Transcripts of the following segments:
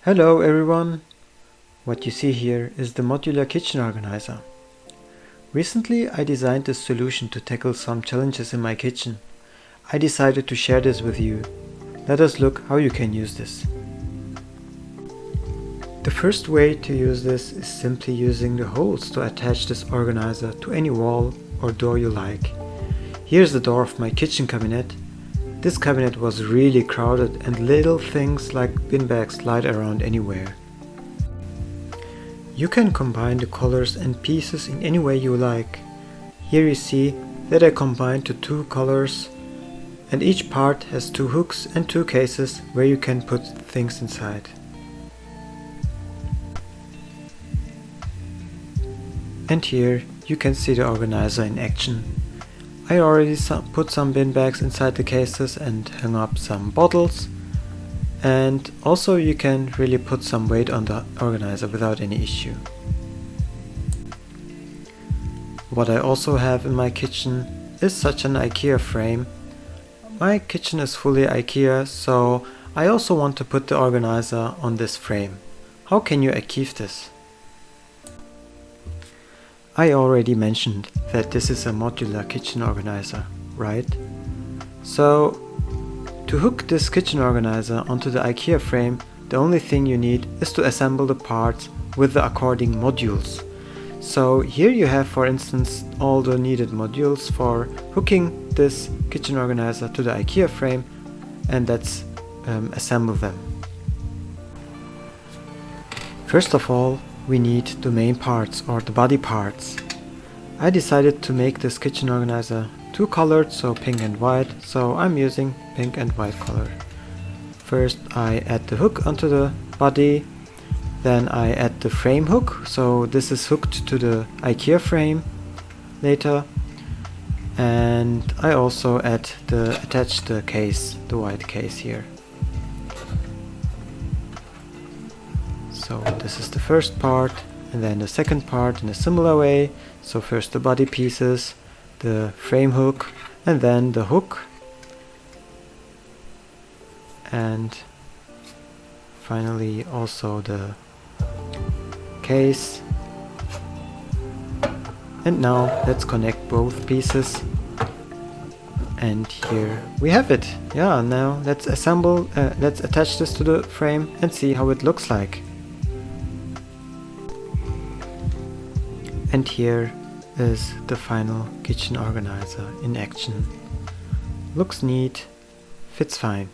Hello everyone! What you see here is the Modular Kitchen Organizer. Recently I designed this solution to tackle some challenges in my kitchen. I decided to share this with you. Let us look how you can use this. The first way to use this is simply using the holes to attach this organizer to any wall or door you like. Here's the door of my kitchen cabinet. This cabinet was really crowded and little things like bin bags slide around anywhere. You can combine the colors and pieces in any way you like. Here you see that I combined the two colors, and each part has two hooks and two cases where you can put things inside. And here you can see the organizer in action. I already put some bin bags inside the cases and hung up some bottles, and also you can really put some weight on the organizer without any issue. What I also have in my kitchen is such an IKEA frame. My kitchen is fully IKEA, so I also want to put the organizer on this frame. How can you achieve this? I already mentioned that this is a modular kitchen organizer, right? So, to hook this kitchen organizer onto the IKEA frame, the only thing you need is to assemble the parts with the according modules. So here you have, for instance, all the needed modules for hooking this kitchen organizer to the IKEA frame, and let's assemble them. First of all, we need the main parts or the body parts. I decided to make this kitchen organizer two-colored, so pink and white, so I'm using pink and white color. First I add the hook onto the body, then I add the frame hook, so this is hooked to the IKEA frame later, and I also attach the case, the white case here. So this is the first part, and then the second part in a similar way. So first the body pieces, the frame hook, and then the hook, and finally also the case. And now let's connect both pieces, and here we have it. Yeah, now let's attach this to the frame and see how it looks like. And here is the final kitchen organizer in action. Looks neat, fits fine.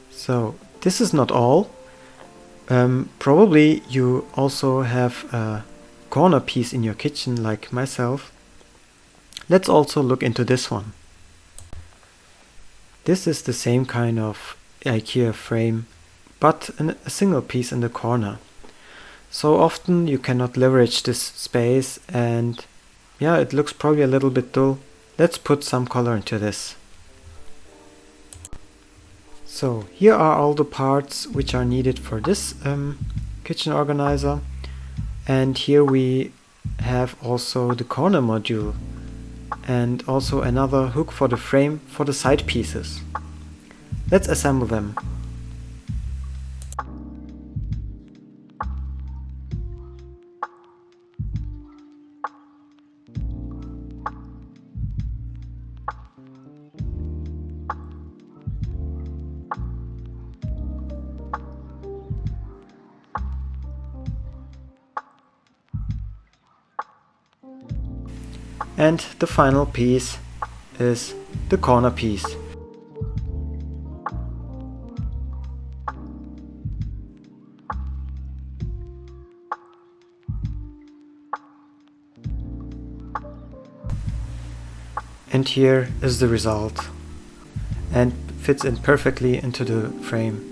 So this is not all. Probably you also have a corner piece in your kitchen like myself. Let's also look into this one. This is the same kind of IKEA frame, but a single piece in the corner. So often you cannot leverage this space, and yeah, it looks probably a little bit dull. Let's put some color into this. So here are all the parts which are needed for this kitchen organizer, and here we have also the corner module and also another hook for the frame for the side pieces. Let's assemble them. And the final piece is the corner piece. And here is the result, and fits in perfectly into the frame.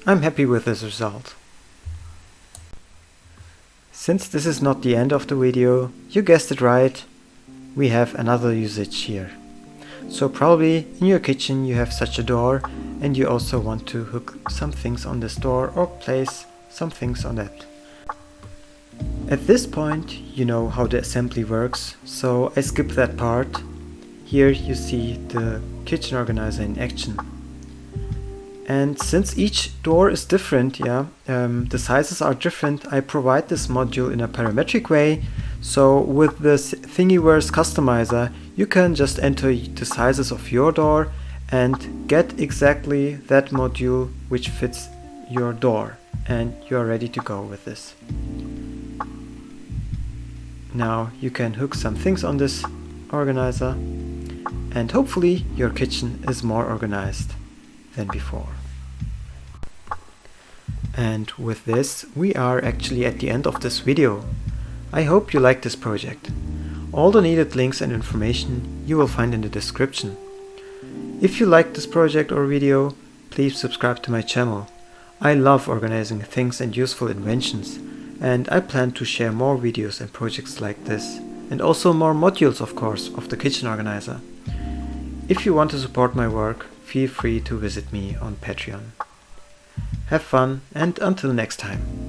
I'm happy with this result. Since this is not the end of the video, you guessed it right, we have another usage here. So probably in your kitchen you have such a door, and you also want to hook some things on this door or place some things on that. At this point you know how the assembly works, so I skip that part. Here you see the kitchen organizer in action. And since each door is different, the sizes are different, I provide this module in a parametric way. So with this thingiverse customizer, you can just enter the sizes of your door and get exactly that module which fits your door, and you are ready to go with this. Now you can hook some things on this organizer, and hopefully your kitchen is more organized than before. And with this, we are actually at the end of this video. I hope you liked this project. All the needed links and information you will find in the description. If you liked this project or video, please subscribe to my channel. I love organizing things and useful inventions, and I plan to share more videos and projects like this, and also more modules, of course, of the kitchen organizer. If you want to support my work, feel free to visit me on Patreon. Have fun, and until next time.